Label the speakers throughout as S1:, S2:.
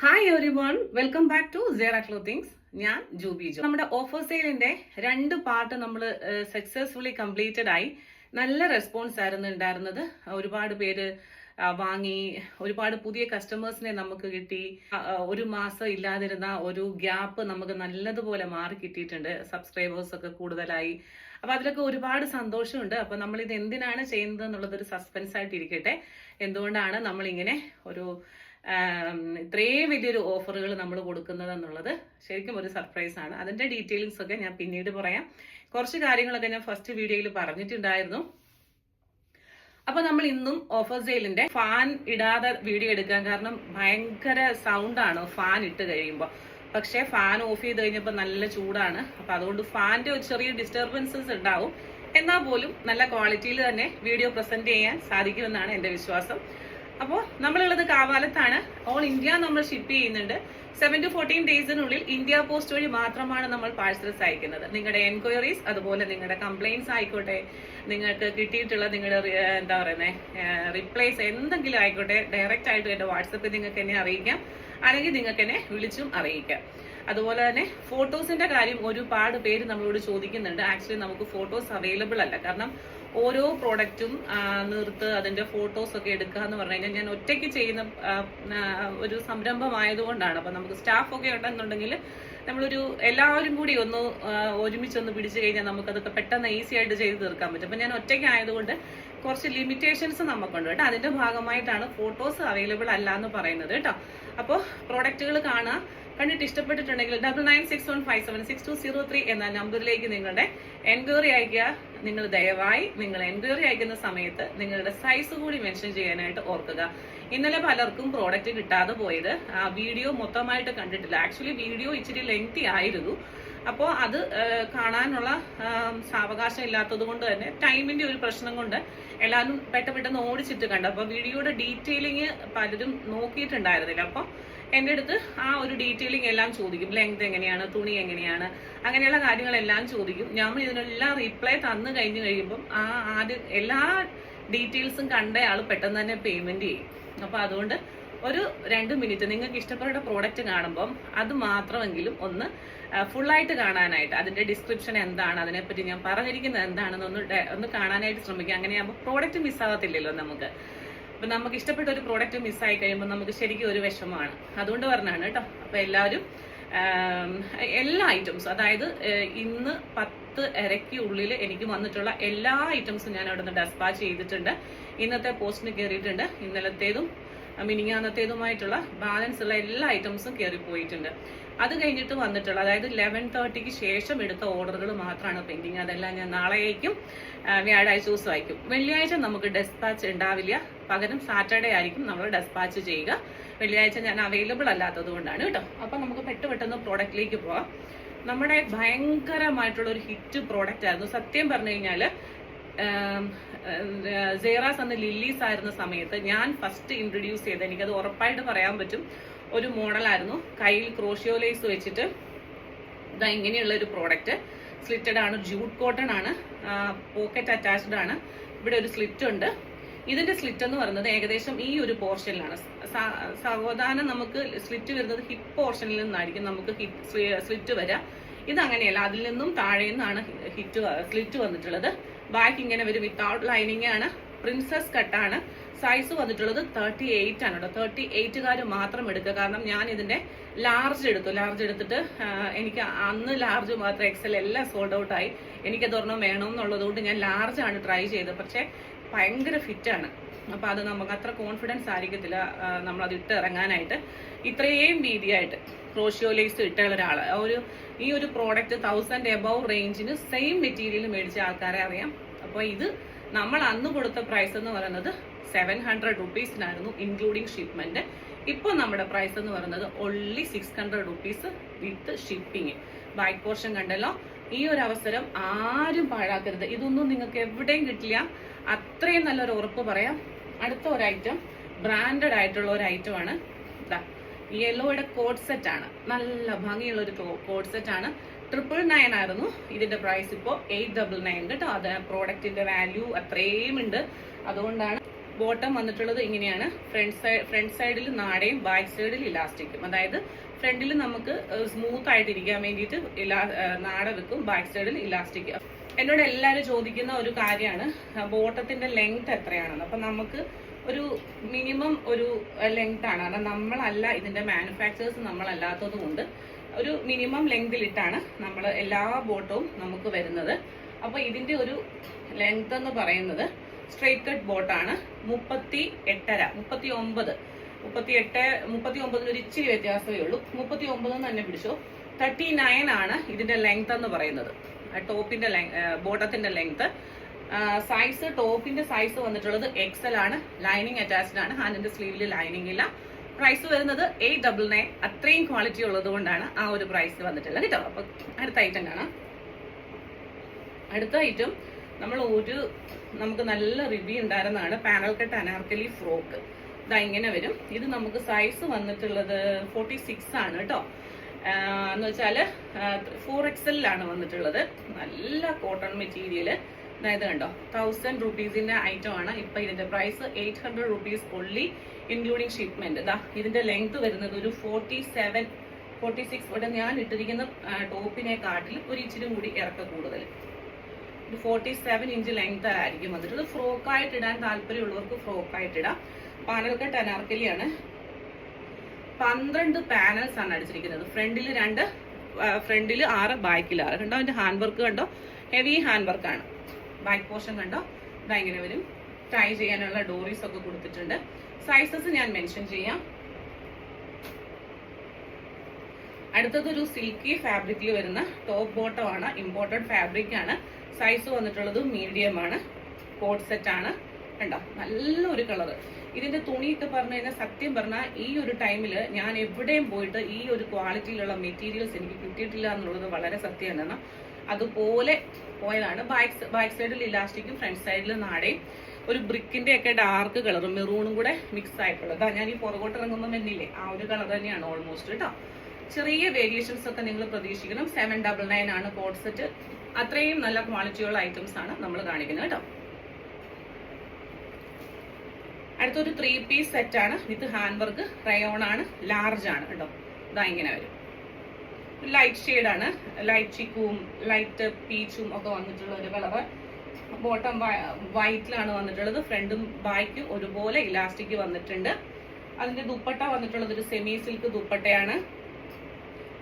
S1: Hi everyone, welcome back to Zara clothings. ഞാൻ ജൂബി ജോ. നമ്മുടെ offer സെയിലിന്റെ 2 പാർട്ട് നമ്മൾ സക്സസ്ഫുള്ളി കംപ്ലീറ്റഡ് ആയി. നല്ല റെസ്പോൺസ് ആയിരുന്നു ഉണ്ടായിരുന്നത്. ഒരുപാട് പേര് വാങ്ങി, ഒരുപാട് പുതിയ കസ്റ്റമേഴ്സിനെ നമുക്ക് കിട്ടി. ഒരു മാസം ഇല്ലാതിരുന്ന ഒരു ഗ്യാപ്പ് നമുക്ക് നല്ലതുപോലെ മാറി കിട്ടിയിട്ടുണ്ട്. സബ്സ്ക്രൈബേഴ്സ് ഒക്കെ കൂടുതലായി. അപ്പൊ അതിലൊക്കെ ഒരുപാട് സന്തോഷമുണ്ട്. അപ്പൊ നമ്മൾ ഇത് എന്തിനാണ് ചെയ്യുന്നത് എന്നുള്ളത് ഒരു സസ്പെൻസ് ആയിട്ട് ഇരിക്കട്ടെ. എന്തുകൊണ്ടാണ് നമ്മൾ ഇങ്ങനെ ഒരു ഇത്രയും വലിയൊരു ഓഫറുകൾ നമ്മൾ കൊടുക്കുന്നത് എന്നുള്ളത് ശരിക്കും ഒരു സർപ്രൈസ് ആണ്. അതിന്റെ ഡീറ്റെയിൽസ് ഒക്കെ ഞാൻ പിന്നീട് പറയാം. കുറച്ച് കാര്യങ്ങളൊക്കെ ഞാൻ ഫസ്റ്റ് വീഡിയോയിൽ പറഞ്ഞിട്ടുണ്ടായിരുന്നു. അപ്പൊ നമ്മൾ ഇന്നും ഓഫർ സെയിലിന്റെ ഫാൻ ഇടാതെ വീഡിയോ എടുക്കാൻ കാരണം ഭയങ്കര സൗണ്ടാണ് ഫാൻ ഇട്ട് കഴിയുമ്പോൾ. പക്ഷെ ഫാൻ ഓഫ് ചെയ്ത് കഴിഞ്ഞപ്പോൾ നല്ല ചൂടാണ്. അപ്പൊ അതുകൊണ്ട് ഫാനിന്റെ ഒരു ചെറിയ ഡിസ്റ്റർബൻസസ് ഉണ്ടാവും. എന്നാൽ പോലും നല്ല ക്വാളിറ്റിയിൽ തന്നെ വീഡിയോ പ്രസന്റ് ചെയ്യാൻ സാധിക്കുമെന്നാണ് എന്റെ വിശ്വാസം. അപ്പോൾ നമ്മളുള്ളത് കാവാലത്താണ്. ഓൾ ഇന്ത്യ നമ്മൾ ഷിപ്പ് ചെയ്യുന്നുണ്ട്. 7 to 14 ഡേയ്സിനുള്ളിൽ ഇന്ത്യ പോസ്റ്റ് വഴി മാത്രമാണ് നമ്മൾ പാഴ്സൽസ് അയക്കുന്നത്. നിങ്ങളുടെ എൻക്വയറീസ്, അതുപോലെ നിങ്ങളുടെ കംപ്ലൈൻറ്റ്സ് ആയിക്കോട്ടെ, നിങ്ങൾക്ക് കിട്ടിയിട്ടുള്ള നിങ്ങളുടെ എന്താ പറയുന്നത് റിപ്ലൈസ് എന്തെങ്കിലും ആയിക്കോട്ടെ, ഡയറക്റ്റ് ആയിട്ട് എന്റെ വാട്സപ്പിൽ നിങ്ങൾക്ക് എന്നെ അറിയിക്കാം, അല്ലെങ്കിൽ നിങ്ങൾക്ക് എന്നെ വിളിച്ചും അറിയിക്കാം. അതുപോലെ തന്നെ ഫോട്ടോസിന്റെ കാര്യം ഒരുപാട് പേര് നമ്മളോട് ചോദിക്കുന്നുണ്ട്. ആക്ച്വലി നമുക്ക് ഫോട്ടോസ് അവൈലബിൾ അല്ല. കാരണം ഓരോ പ്രോഡക്റ്റും നിർത്ത് അതിന്റെ ഫോട്ടോസ് ഒക്കെ എടുക്കുക എന്ന് പറഞ്ഞു കഴിഞ്ഞാൽ ഞാൻ ഒറ്റയ്ക്ക് ചെയ്യുന്ന ഒരു സംരംഭമായതുകൊണ്ടാണ്. അപ്പൊ നമുക്ക് സ്റ്റാഫ് ഒക്കെ ഉണ്ടെന്നുണ്ടെങ്കിൽ നമ്മളൊരു എല്ലാവരും കൂടി ഒരുമിച്ചൊന്ന് പിടിച്ചു കഴിഞ്ഞാൽ നമുക്കതൊക്കെ പെട്ടെന്ന് ഈസി ആയിട്ട് ചെയ്ത് തീർക്കാൻ പറ്റും. അപ്പൊ ഞാൻ ഒറ്റയ്ക്ക് ആയതുകൊണ്ട് കുറച്ച് ലിമിറ്റേഷൻസ് നമുക്കുണ്ട് കേട്ടോ. അതിന്റെ ഭാഗമായിട്ടാണ് ഫോട്ടോസ് അവൈലബിൾ അല്ല എന്ന് പറയുന്നത് കേട്ടോ. അപ്പോൾ പ്രോഡക്റ്റുകൾ കാണുക, കണ്ടിട്ട് ഇഷ്ടപ്പെട്ടിട്ടുണ്ടെങ്കിൽ 9961576203 എന്ന നമ്പറിലേക്ക് നിങ്ങളുടെ എൻക്വയറി അയക്കുക. നിങ്ങൾ ദയവായി നിങ്ങൾ എൻക്വയറി അയക്കുന്ന സമയത്ത് നിങ്ങളുടെ സൈസ് കൂടി മെൻഷൻ ചെയ്യാനായിട്ട് ഓർക്കുക. ഇന്നലെ പലർക്കും പ്രോഡക്റ്റ് കിട്ടാതെ പോയത് വീഡിയോ മൊത്തമായിട്ട് കണ്ടിട്ടില്ല. ആക്ച്വലി വീഡിയോ ഇച്ചിരി ലെങ്തി ആയിരുന്നു. അപ്പോൾ അത് കാണാനുള്ള സാവകാശം ഇല്ലാത്തത് കൊണ്ട് തന്നെ ടൈമിന്റെ ഒരു പ്രശ്നം കൊണ്ട് എല്ലാവരും പെട്ടെന്ന് ഓടിച്ചിട്ട് കണ്ടു. അപ്പൊ വീഡിയോയുടെ ഡീറ്റെയിലിംഗ് പലരും നോക്കിയിട്ടുണ്ടായിരുന്നില്ല. അപ്പൊ എൻ്റെ അടുത്ത് ആ ഒരു ഡീറ്റെയിലിംഗ് എല്ലാം ചോദിക്കും. ലെങ്ത് എങ്ങനെയാണ്, തുണി എങ്ങനെയാണ്, അങ്ങനെയുള്ള കാര്യങ്ങളെല്ലാം ചോദിക്കും. നമ്മൾ ഇതിനെല്ലാം റീപ്ലൈ തന്നു കഴിഞ്ഞു കഴിയുമ്പം ആദ്യം എല്ലാ ഡീറ്റെയിൽസും കണ്ട ആൾ പെട്ടെന്ന് തന്നെ പേയ്മെന്റ് ചെയ്യും. അപ്പൊ അതുകൊണ്ട് ഒരു 2 മിനിറ്റ് നിങ്ങൾക്ക് ഇഷ്ടപ്പെട്ട പ്രോഡക്റ്റ് കാണുമ്പം അത് മാത്രമെങ്കിലും ഫുള്ളായിട്ട് കാണാനായിട്ട്, അതിന്റെ ഡിസ്ക്രിപ്ഷൻ എന്താണ്, അതിനെപ്പറ്റി ഞാൻ പറഞ്ഞിരിക്കുന്നത് എന്താണെന്ന് ഒന്ന് കാണാനായിട്ട് ശ്രമിക്കുക. അങ്ങനെയാകുമ്പോൾ പ്രോഡക്റ്റ് മിസ്സാകത്തില്ലല്ലോ നമുക്ക്. അപ്പൊ നമുക്ക് ഇഷ്ടപ്പെട്ട ഒരു പ്രോഡക്റ്റ് മിസ്സായി കഴിയുമ്പോൾ നമുക്ക് ശരിക്കും ഒരു വിഷമമാണ്. അതുകൊണ്ട് പറഞ്ഞാണ് കേട്ടോ. അപ്പൊ എല്ലാവരും എല്ലാ ഐറ്റംസും, അതായത് ഇന്ന് 10 ഉള്ളിൽ എനിക്ക് വന്നിട്ടുള്ള എല്ലാ ഐറ്റംസും ഞാൻ അവിടെ നിന്ന് ഡെസ്പാച്ച് ചെയ്തിട്ടുണ്ട്. ഇന്നത്തെ പോസ്റ്റിന് കയറിയിട്ടുണ്ട്. ഇന്നലത്തേതും മിനിങ്ങാന്നത്തേതുമായിട്ടുള്ള ബാലൻസ് ഉള്ള എല്ലാ ഐറ്റംസും കയറിപ്പോയിട്ടുണ്ട്. അത് കഴിഞ്ഞിട്ട് വന്നിട്ടുള്ള, അതായത് 11:30 ശേഷം എടുത്ത ഓർഡറുകൾ മാത്രമാണ് പെൻഡിങ്. അതെല്ലാം ഞാൻ നാളെ അയക്കും, വ്യാഴാഴ്ച ദിവസം അയക്കും. വെള്ളിയാഴ്ച നമുക്ക് ഡെസ്പാച്ച് ഉണ്ടാവില്ല, പകരം സാറ്റർഡേ ആയിരിക്കും നമ്മൾ ഡെസ്പാച്ച് ചെയ്യുക. വെള്ളിയാഴ്ച ഞാൻ അവൈലബിൾ അല്ലാത്തത് കൊണ്ടാണ് കേട്ടോ. അപ്പൊ നമുക്ക് പെട്ടെന്ന് പ്രോഡക്റ്റിലേക്ക് പോവാം. നമ്മുടെ ഭയങ്കരമായിട്ടുള്ള ഒരു ഹിറ്റ് പ്രോഡക്റ്റ് ആയിരുന്നു. സത്യം പറഞ്ഞു കഴിഞ്ഞാല് സേറാസ് അന്ന് ലില്ലീസ് ആയിരുന്ന സമയത്ത് ഞാൻ ഫസ്റ്റ് ഇൻട്രൊഡ്യൂസ് ചെയ്ത്, എനിക്കത് ഉറപ്പായിട്ട് പറയാൻ പറ്റും, ഒരു മോഡലായിരുന്നു. കയ്യിൽ ക്രോഷിയോ ലേസ് വെച്ചിട്ട് ഇതാ ഇങ്ങനെയുള്ള ഒരു പ്രോഡക്റ്റ്. സ്ലിറ്റഡ് ആണ്, ജൂട്ട് കോട്ടൺ ആണ്, പോക്കറ്റ് അറ്റാച്ച്ഡ് ആണ്. ഇവിടെ ഒരു സ്ലിറ്റ് ഉണ്ട്. ഇതിന്റെ സ്ലിറ്റ് എന്ന് പറയുന്നത് ഏകദേശം ഈ ഒരു പോർഷനിലാണ്. സാവധാനം നമുക്ക് സ്ലിറ്റ് വരുന്നത് ഹിപ്പ് പോർഷനിൽ നിന്നായിരിക്കും നമുക്ക് സ്ലിറ്റ് വരിക. ഇതങ്ങനെയല്ല, അതിൽ നിന്നും താഴെ നിന്നാണ് സ്ലിറ്റ് വന്നിട്ടുള്ളത്. ബാക്ക് ഇങ്ങനെ വരും, വിത്തൗട്ട് ലൈനിങ് ആണ്. പ്രിൻസസ് കട്ടാണ്. സൈസ് വന്നിട്ടുള്ളത് 38 ആണ് കേട്ടോ. 38കാര് മാത്രം എടുക്കുക. കാരണം ഞാൻ ഇതിന്റെ ലാർജ് എടുത്തിട്ട് എനിക്ക് അന്ന് ലാർജ് മാത്രം, എക്സൽ എല്ലാം സോൾഡ് ഔട്ട് ആയി. എനിക്കതൊരെണ്ണം വേണമെന്നുള്ളത് കൊണ്ട് ഞാൻ ലാർജ് ആണ് ട്രൈ ചെയ്തത്. പക്ഷെ ഭയങ്കര ഫിറ്റാണ്. അപ്പൊ അത് നമുക്ക് അത്ര കോൺഫിഡൻസ് ആയിരിക്കത്തില്ല നമ്മളത് ഇട്ട് ഇറങ്ങാനായിട്ട്. ഇത്രയും വീതിയായിട്ട് ക്രോഷിയോ ലേസ് ഇട്ടുള്ള ഒരാള് ഈ ഒരു പ്രോഡക്റ്റ് 1000 എബവ് റേഞ്ചിന് സെയിം മെറ്റീരിയൽ മേടിച്ച ആൾക്കാരെ അറിയാം. അപ്പൊ ഇത് നമ്മൾ അന്ന് കൊടുത്ത പ്രൈസ് എന്ന് പറയുന്നത് 700 റുപ്പീസിനായിരുന്നു ഇൻക്ലൂഡിങ് ഷിപ്മെന്റ്. ഇപ്പൊ നമ്മുടെ പ്രൈസ് എന്ന് പറയുന്നത് ഓൺലി 600 റുപ്പീസ് വിത്ത് ഷിപ്പിംഗ്. ബാക്ക് പോർഷൻ കണ്ടല്ലോ. ഈ ഒരു അവസരം ആരും പാഴാക്കരുത്. ഇതൊന്നും നിങ്ങൾക്ക് എവിടെയും കിട്ടില്ല. അത്രയും നല്ലൊരു ഉറപ്പ് പറയാം. അടുത്ത ഒരു ഐറ്റം ബ്രാൻഡഡ് ആയിട്ടുള്ള ഒരു ഐറ്റമാണ്. യെല്ലോയുടെ കോഡ് സെറ്റ് ആണ്. നല്ല ഭംഗിയുള്ള ഒരു കോഡ് സെറ്റ് ആണ്. 999 ആയിരുന്നു ഇതിന്റെ പ്രൈസ്. ഇപ്പോൾ 899 കേട്ടോ. അത് പ്രോഡക്റ്റിന്റെ വാല്യൂ അത്രയും ഉണ്ട്. അതുകൊണ്ടാണ് ബോട്ടം വന്നിട്ടുള്ളത് ഇങ്ങനെയാണ്. ഫ്രണ്ട് സൈഡിൽ നാടയും ബാക്ക് സൈഡിൽ ഇലാസ്റ്റിക്കും. അതായത് ഫ്രണ്ടിൽ നമുക്ക് സ്മൂത്ത് ആയിട്ടിരിക്കാൻ വേണ്ടിയിട്ട് നാട വെക്കും, ബാക്ക് സൈഡിൽ ഇലാസ്റ്റിക്. എന്നോട് എല്ലാവരും ചോദിക്കുന്ന ഒരു കാര്യമാണ് ബോട്ടത്തിന്റെ ലെങ്ത് എത്രയാണെന്ന്. അപ്പൊ നമുക്ക് ഒരു മിനിമം ഒരു ലെങ്ത് ആണ്, കാരണം നമ്മളല്ല ഇതിന്റെ മാനുഫാക്ചേഴ്സ്, നമ്മളല്ലാത്തത് കൊണ്ട് ഒരു മിനിമം ലെങ്തിലിട്ടാണ് നമ്മൾ എല്ലാ ബോട്ടവും നമുക്ക് വരുന്നത്. അപ്പൊ ഇതിന്റെ ഒരു ലെങ്ത് എന്ന് പറയുന്നത് സ്ട്രെയിറ്റ് കട്ട് ബോട്ടാണ്. 39 ഒരു ഇച്ചിരി വ്യത്യാസമേ ഉള്ളൂ. 39 തന്നെ പിടിച്ചോ. 39 ആണ് ഇതിന്റെ ലെങ്ത് എന്ന് പറയുന്നത്, ടോപ്പിന്റെ ബോട്ടത്തിന്റെ ലെങ്ത്. സൈസ്, ടോപ്പിന്റെ സൈസ് വന്നിട്ടുള്ളത് XL ആണ്. ലൈനിങ് അറ്റാച്ച്ഡ് ആണ്, ഹാൻഡിന്റെ സ്ലീവില് ലൈനിങ് ഇല്ല. പ്രൈസ് വരുന്നത് 899. അത്രയും ക്വാളിറ്റി ഉള്ളത് കൊണ്ടാണ് ആ ഒരു പ്രൈസ് വന്നിട്ടുള്ളത് കേട്ടോ. അപ്പൊ അടുത്ത ഐറ്റം കാണാം. അടുത്ത ഐറ്റം നമുക്ക് നല്ല റിവ്യൂ ഉണ്ടായിരുന്നതാണ് പാനൽ കട്ട് അനാർക്കലി ഫ്രോക്ക്. ഇതാ ഇങ്ങനെ വരും. ഇത് നമുക്ക് സൈസ് വന്നിട്ടുള്ളത് 46 ആണ് കേട്ടോ. എന്ന് വെച്ചാല് 4XL വന്നിട്ടുള്ളത്. നല്ല കോട്ടൺ മെറ്റീരിയൽ. അതായത് കണ്ടോ, 1000 റുപ്പീസിന്റെ ഐറ്റം ആണ്. ഇപ്പൊ ഇതിന്റെ price 800 rupees only including shipment. ഇതാ ഇതിന്റെ ലെങ്ത് വരുന്നത് ഒരു 46. ഇവിടെ ഞാൻ ഇട്ടിരിക്കുന്ന ടോപ്പിനെ കാട്ടിൽ ഒരു ഇച്ചിരി കൂടി ഇറക്ക കൂടുതൽ. 47 ഇഞ്ച് ലെങ്ത് ആയിരിക്കും വന്നിട്ടുള്ളത്. ഫ്രോക്കായിട്ട് ഇടാൻ താല്പര്യമുള്ളവർക്ക് ഫ്രോക്കായിട്ട് ഇടാം. Panel cut അനാർക്കലിയാണ്. 12 പാനൽസ് ആണ് അടിച്ചിരിക്കുന്നത്. ഫ്രണ്ടില് 6, ബാക്കിൽ 6. കണ്ടോ അതിന്റെ ഹാൻഡ് വർക്ക് കണ്ടോ, ഹെവി ഹാൻഡ് വർക്ക് ആണ്. ബാക്ക് പോർഷൻ കണ്ടോ, ഇതാ ഇങ്ങനെ വരും. ടൈ ചെയ്യാനുള്ള ഡോറീസ് ഒക്കെ കൊടുത്തിട്ടുണ്ട്. സൈസസ് ഞാൻ മെൻഷൻ ചെയ്യാം. അടുത്തത് ഒരു സിൽക്കി ഫാബ്രിക്കിൽ വരുന്ന ടോപ്പ് ബോട്ടം ആണ്. ഇമ്പോർട്ടഡ് ഫാബ്രിക് ആണ്. സൈസ് വന്നിട്ടുള്ളത് മീഡിയം ആണ്. കോഡ് സെറ്റ് ആണ്. കണ്ടോ, നല്ലൊരു കളറ്. ഇതിന്റെ തുണിയൊക്കെ പറഞ്ഞു കഴിഞ്ഞാൽ സത്യം പറഞ്ഞാൽ ഈ ഒരു ടൈമില് ഞാൻ എവിടെയും പോയിട്ട് ഈ ഒരു ക്വാളിറ്റിയിലുള്ള മെറ്റീരിയൽസ് എനിക്ക് കിട്ടിയിട്ടില്ല എന്നുള്ളത് വളരെ സത്യമാണ്. അതുപോലെ പോയതാണ്. ബാക്ക് സൈഡിൽ ഇലാസ്റ്റിക്കും ഫ്രണ്ട് സൈഡിൽ നാടയും ഒരു ബ്രിക്കിന്റെ ഒക്കെ ഡാർക്ക് കളറും മെറൂണും കൂടെ മിക്സ് ആയിട്ടുള്ളത്. ഞാൻ ഈ പുറകോട്ട് ഇറങ്ങുമ്പോൾ തന്നെയില്ലേ ആ ഒരു കളർ തന്നെയാണ് ഓൾമോസ്റ്റ് കേട്ടോ. ചെറിയ വേരിയേഷൻസ് ഒക്കെ നിങ്ങൾ പ്രതീക്ഷിക്കണം. 799 ആണ് കോഡ് സെറ്റ്. അത്രയും നല്ല ക്വാളിറ്റിയുള്ള ഐറ്റംസ് ആണ് നമ്മൾ കാണിക്കുന്നത് കേട്ടോ. അടുത്തൊരു 3 പീസ് സെറ്റ് ആണ് വിത്ത് ഹാൻഡ് വർക്ക്. റയോൺ ആണ്, ലാർജ് ആണ് കേട്ടോ. ഇതാ ഇങ്ങനെ വരും. ലൈറ്റ് ഷെയ്ഡ് ആണ്. ലൈറ്റ് ചിക്കും ലൈറ്റ് പീച്ചും ഒക്കെ വന്നിട്ടുള്ള ഒരു കളറ്. ബോട്ടം വൈറ്റിലാണ് വന്നിട്ടുള്ളത്. ഫ്രണ്ടും ബാക്കും ഒരുപോലെ ഇലാസ്റ്റിക് വന്നിട്ടുണ്ട്. അതിന്റെ ദുപ്പട്ട വന്നിട്ടുള്ളത് ഒരു സെമി സിൽക്ക് ദുപ്പട്ടയാണ്.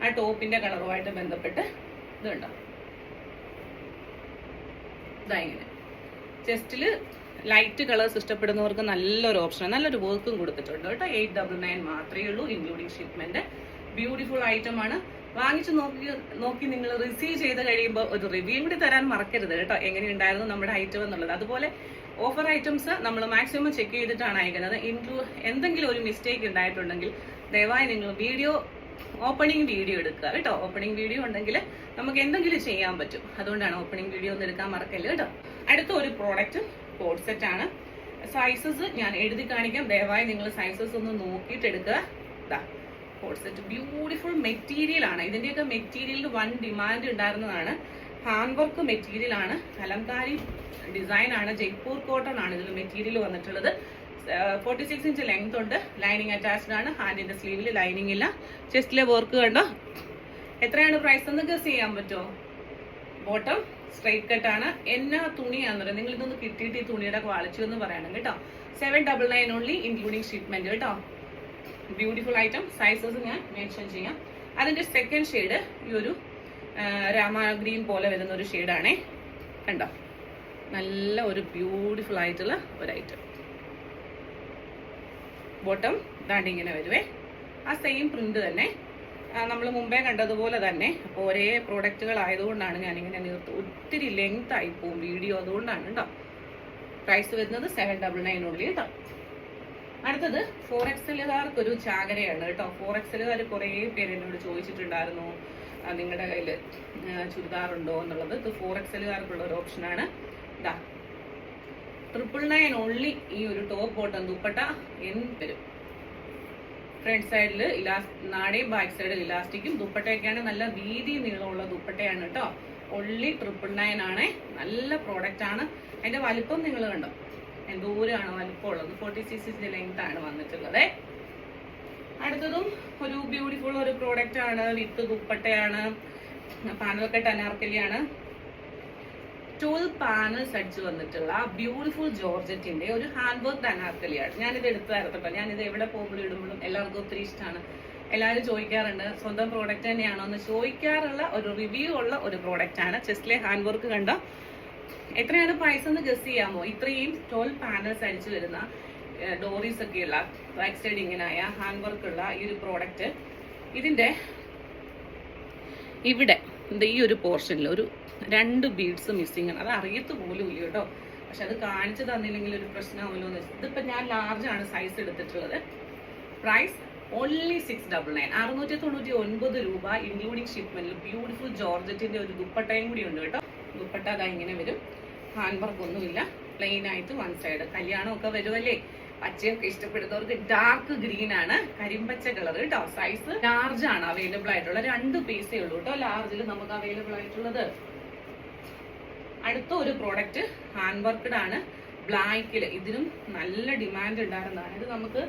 S1: ആ ടോപ്പിന്റെ കളറുമായിട്ട് ബന്ധപ്പെട്ട് ഇത് കണ്ടോ, ഇതാ ഇങ്ങനെ. ചെസ്റ്റില് ലൈറ്റ് കളേഴ്സ് ഇഷ്ടപ്പെടുന്നവർക്ക് നല്ലൊരു ഓപ്ഷൻ, നല്ലൊരു വർക്കും കൊടുത്തിട്ടുണ്ട് കേട്ടോ. 899 മാത്രമേ ഉള്ളൂ ഇൻക്ലൂഡിങ് ഷിപ്മെന്റ്. ബ്യൂട്ടിഫുൾ ഐറ്റം ആണ്. വാങ്ങിച്ചു നോക്കി നിങ്ങൾ റിസീവ് ചെയ്ത് കഴിയുമ്പോൾ ഒരു റിവ്യൂ കൂടി തരാൻ മറക്കരുത് കേട്ടോ, എങ്ങനെയുണ്ടായിരുന്നു നമ്മുടെ ഐറ്റം എന്നുള്ളത്. അതുപോലെ ഓഫർ ഐറ്റംസ് നമ്മൾ മാക്സിമം ചെക്ക് ചെയ്തിട്ടാണ് അയക്കുന്നത്. എന്തെങ്കിലും ഒരു മിസ്റ്റേക്ക് ഉണ്ടായിട്ടുണ്ടെങ്കിൽ ദയവായി നിങ്ങൾ ഓപ്പണിംഗ് വീഡിയോ എടുക്കുക കേട്ടോ. ഓപ്പണിംഗ് വീഡിയോ ഉണ്ടെങ്കിൽ നമുക്ക് എന്തെങ്കിലും ചെയ്യാൻ പറ്റും. അതുകൊണ്ടാണ് ഓപ്പണിംഗ് വീഡിയോ ഒന്ന് എടുക്കാൻ മറക്കല്ലേ കേട്ടോ. അടുത്ത ഒരു പ്രോഡക്റ്റ് കോഡ് സെറ്റ് ആണ്. സൈസസ് ഞാൻ എഴുതി കാണിക്കാം. ദയവായി നിങ്ങൾ സൈസസ് ഒന്ന് നോക്കിയിട്ട് എടുക്കുക. കോഡ് സെറ്റ് ബ്യൂട്ടിഫുൾ മെറ്റീരിയൽ ആണ്. ഇതിന്റെയൊക്കെ മെറ്റീരിയലിൽ വൺ ഡിമാൻഡ് ഉണ്ടായിരുന്നതാണ്. ഹാൻഡ് വർക്ക് മെറ്റീരിയൽ ആണ്. കലംകാരി ഡിസൈൻ ആണ്. ജയ്പൂർ കോട്ടൺ ആണ് ഇതിൽ മെറ്റീരിയൽ വന്നിട്ടുള്ളത്. 46 ഇഞ്ച് ലെങ്ത് ഉണ്ട്. ലൈനിങ് അറ്റാച്ച്ഡ് ആണ്. ഹാൻഡിന്റെ സ്ലീവിൽ ലൈനിങ് ഇല്ല. ചെസ്റ്റിലെ വർക്ക് കണ്ടോ. എത്രയാണ് പ്രൈസ് എന്ന് ഗസ് ചെയ്യാൻ പറ്റുമോ? ബോട്ടം സ്ട്രൈറ്റ് കട്ട് ആണ്. എന്നാ തുണിയാന്ന് പറയാം. നിങ്ങൾ ഇതൊന്ന് കിട്ടിയിട്ട് ഈ തുണിയുടെ ക്വാളിറ്റി ഒന്ന് പറയണം കേട്ടോ. 799 ഓൺലി ഇൻക്ലൂഡിങ് ഷിപ്മെന്റ് കേട്ടോ. Beautiful item. സൈസസ് ഞാൻ മെൻഷൻ ചെയ്യാം. അതിന്റെ സെക്കൻഡ് ഷെയ്ഡ് ഈ ഒരു രാമ ഗ്രീൻ പോലെ വരുന്ന ഒരു ഷെയ്ഡാണേ. കണ്ടോ, നല്ല ഒരു ബ്യൂട്ടിഫുൾ ആയിട്ടുള്ള ഒരു ഐറ്റം. ബോട്ടം ദാണ്ട് ഇങ്ങനെ വരുവേ. ആ സെയിം പ്രിന്റ് തന്നെ നമ്മൾ മുമ്പേ കണ്ടതുപോലെ തന്നെ. അപ്പോൾ ഒരേ പ്രോഡക്റ്റുകൾ ആയതുകൊണ്ടാണ് ഞാനിങ്ങനെ ഒത്തിരി ലെങ്ത് ആയി പോകും വീഡിയോ, അതുകൊണ്ടാണ് കേട്ടോ. പ്രൈസ് വരുന്നത് 799 ഉള്ളി കേട്ടോ. അടുത്തത് 4XLകാർക്ക് ഒരു ചാകരയാണ് കേട്ടോ. 4XLകാർ കുറേ പേര് എന്നോട് ചോദിച്ചിട്ടുണ്ടായിരുന്നു നിങ്ങളുടെ കയ്യിൽ ചുരിദാറുണ്ടോ എന്നുള്ളത്. ഇത് 4XLകാർക്കുള്ള ഒരു ഓപ്ഷനാണ്. ഇതാ 999 ഓൺലി. ഈ ഒരു ടോപ്പ് ബോട്ടം ദുപ്പട്ട വരും. ഫ്രണ്ട് സൈഡിൽ നാടയും ബാക്ക് സൈഡിൽ ഇലാസ്റ്റിക്കും. ദുപ്പട്ടയൊക്കെയാണ് നല്ല വീതി നീളമുള്ള ദുപ്പട്ടയാണ് കേട്ടോ. ഓൺലി 999 ആണേ. നല്ല പ്രോഡക്റ്റ് ആണ്. അതിന്റെ വലിപ്പം നിങ്ങൾ കണ്ടോ, എന്തോരാണ് വലുപ്പമുള്ളത്. 46 ലെങ്ത് ആണ് വന്നിട്ടുള്ളത്. അടുത്തതും ഒരു ബ്യൂട്ടിഫുൾ ഒരു പ്രോഡക്റ്റ് ആണ്. വിത്ത് ദുപ്പട്ടയാണ്. പാനൽക്കട്ട് അനാർക്കലിയാണ്. 12 പാനൽസ് അടിച്ചു വന്നിട്ടുള്ള ബ്യൂട്ടിഫുൾ ജോർജറ്റിന്റെ ഒരു ഹാൻഡ് വർക്ക് അനാർക്കലിയാണ്. ഞാനിത് എടുത്തു തരത്തില്ല. ഞാനിത് എവിടെ പോകുമ്പോഴും ഇടുമ്പോഴും എല്ലാവർക്കും ഒത്തിരി ഇഷ്ടമാണ്. എല്ലാവരും ചോദിക്കാറുണ്ട് സ്വന്തം പ്രോഡക്റ്റ് തന്നെയാണോ എന്ന് ചോദിക്കാറുള്ള ഒരു റിവ്യൂ ഉള്ള ഒരു പ്രോഡക്റ്റ് ആണ്. ചെസ്റ്റിലെ ഹാൻഡ് വർക്ക് കണ്ടോ? എത്രയാണ് പ്രൈസ് എന്ന് ഗസ് ചെയ്യാമോ? ഇത്രയും 12 പാനൽസ് അടിച്ചു വരുന്ന ഡോറീസ് ഒക്കെയുള്ള ബാക്ക് സൈഡ് ഇങ്ങനായ ഹാൻഡ് വർക്ക് ഉള്ള ഈ ഒരു പ്രോഡക്റ്റ്, ഇതിന്റെ ഇവിടെ ഈ ഒരു പോർഷനിൽ ഒരു 2 ബീഡ്സ് മിസ്സിംഗ് ആണ്. അത് അറിയത്ത് പോലും ഇല്ല കേട്ടോ. പക്ഷെ അത് കാണിച്ചു തന്നില്ലെങ്കിൽ ഒരു പ്രശ്നമാവുമല്ലോ എന്ന് വെച്ചാൽ ഇതിപ്പോ ഞാൻ ലാർജ് ആണ് സൈസ് എടുത്തിട്ടുള്ളത്. പ്രൈസ് ഓൺലി 699, 699 രൂപ ഇൻക്ലൂഡിങ് ഷിപ്മെന്റിൽ. ബ്യൂട്ടിഫുൾ ജോർജറ്റിന്റെ ഒരു ദുപ്പട്ടയും കൂടി ഉണ്ട് കേട്ടോ. ദുപ്പട്ട അതാ ഇങ്ങനെ വരും. ഹാൻഡ് വർക്ക് ഒന്നുമില്ല, പ്ലെയിൻ ആയിട്ട് വൺ സൈഡ്. കല്യാണമൊക്കെ വരുമല്ലേ, പച്ചയൊക്കെ ഇഷ്ടപ്പെടുന്നവർക്ക് ഡാർക്ക് ഗ്രീൻ ആണ്, കരിമ്പച്ച കളർ കേട്ടോ. സൈസ് ലാർജ് ആണ് അവൈലബിൾ ആയിട്ടുള്ള. 2 പീസേ ഉള്ളൂ കേട്ടോ ലാർജിൽ നമുക്ക് അവൈലബിൾ ആയിട്ടുള്ളത്. അടുത്ത ഒരു പ്രോഡക്റ്റ് ഹാൻഡ് വർക്ക്ഡ് ആണ്, ബ്ലാക്കിൽ. ഇതിനും നല്ല ഡിമാൻഡ് ഉണ്ടായിരുന്നതാണ്. ഇത് നമുക്ക്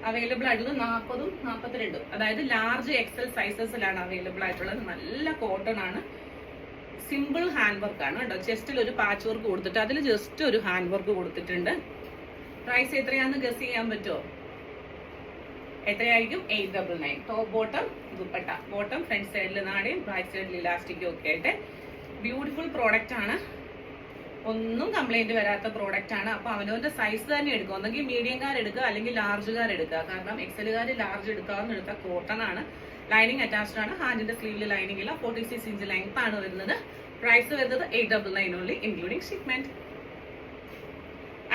S1: അവൈലബിൾ ആയിട്ടുള്ളത് 40ഉം 42ഉം, അതായത് ലാർജ് എക്സൽ സൈസസിലാണ് അവൈലബിൾ ആയിട്ടുള്ളത്. നല്ല കോട്ടൺ ആണ്, സിമ്പിൾ ഹാൻഡ് വർക്ക് ആണ് കേട്ടോ. ചെസ്റ്റിൽ ഒരു പാച്ച് വർക്ക് കൊടുത്തിട്ട് അതിൽ ജസ്റ്റ് ഒരു ഹാൻഡ് വർക്ക് കൊടുത്തിട്ടുണ്ട്. പ്രൈസ് എത്രയാണെന്ന് ഗസ് ചെയ്യാൻ പറ്റുമോ? എത്രയായിരിക്കും? 899. Top bottom dupatta, bottom front സൈഡിൽ നാടയും ബാക്ക് സൈഡിൽ ഇലാസ്റ്റിക്കും ഒക്കെ ആയിട്ട് ബ്യൂട്ടിഫുൾ പ്രോഡക്റ്റ് ആണ്. ഒന്നും കംപ്ലൈന്റ് വരാത്ത പ്രോഡക്റ്റ് ആണ്. അപ്പൊ അവനവന്റെ സൈസ് തന്നെ എടുക്കുക. ഒന്നെങ്കിൽ മീഡിയംകാർ എടുക്കുക, അല്ലെങ്കിൽ ലാർജുകാർ എടുക്കുക. കാരണം എക്സലുകാർ ലാർജ് എടുക്കാവുന്ന എടുത്താൽ കോട്ടൺ ആണ്, ലൈനിങ് അറ്റാച്ച്ഡ് ആണ്. ഹാൻഡിന്റെ സ്ലീവിൽ ലൈനിങ് ഇല്ല. 46 ഇഞ്ച് ലെങ്ത് ആണ് വരുന്നത്. പ്രൈസ് വരുന്നത് 899 ഓൺലി ഇൻക്ലൂഡിംഗ് ഷിപ്മെന്റ്.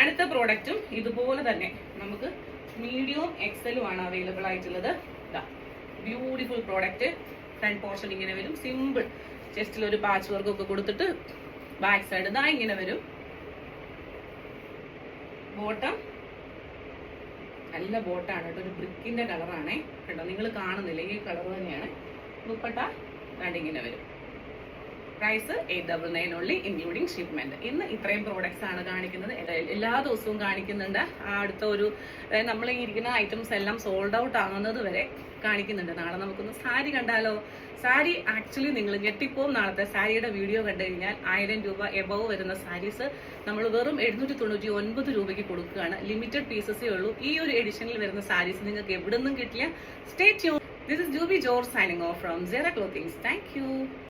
S1: അടുത്ത പ്രോഡക്റ്റും ഇതുപോലെ തന്നെ നമുക്ക് മീഡിയവും എക്സലും ആണ് അവൈലബിൾ ആയിട്ടുള്ളത്. Beautiful product. ഫ്രണ്ട് പോർഷൻ ഇങ്ങനെ വരും, സിമ്പിൾ. ചെസ്റ്റിൽ ഒരു പാച്ച് വർക്ക് ഒക്കെ കൊടുത്തിട്ട് ബാക്ക് സൈഡ് ഇതാ ഇങ്ങനെ വരും. ബോട്ടം നല്ല ബോട്ടാണ് കേട്ടോ, ഒരു ബ്രിക്കിന്റെ കളറാണേ കേട്ടോ. നിങ്ങൾ കാണുന്നില്ല, ഈ കളർ തന്നെയാണ്. ദുപ്പട്ട ഇങ്ങനെ വരും. Price 899 only including shipment. ഇന്ന് ഇത്രയും പ്രോഡക്ട്സ് ആണ് കാണിക്കുന്നത്. എല്ലാ ദിവസവും കാണിക്കുന്നുണ്ട്. അടുത്ത ഒരു നമ്മൾ ഈ ഇരിക്കുന്ന ഐറ്റംസ് എല്ലാം സോൾഡ് ഔട്ട് ആകുന്നത് വരെ കാണിക്കുന്നുണ്ട്. നാളെ നമുക്കൊന്ന് സാരി കണ്ടാലോ? സാരി ആക്ച്വലി നിങ്ങൾ ഞെട്ടിപ്പോവും. നാളത്തെ സാരിയുടെ വീഡിയോ കണ്ടു കഴിഞ്ഞാൽ 1000 രൂപ എബവ് വരുന്ന സാരീസ് നമ്മൾ വെറും 799 രൂപയ്ക്ക് കൊടുക്കുകയാണ്. ലിമിറ്റഡ് പീസസേ ഉള്ളൂ. ഈ ഒരു എഡിഷനിൽ വരുന്ന സാരീസ് നിങ്ങൾക്ക് എവിടെ നിന്നും കിട്ടില്ല. Stay tune. This is Jubi George signing off from Zara Clothings. Thank you.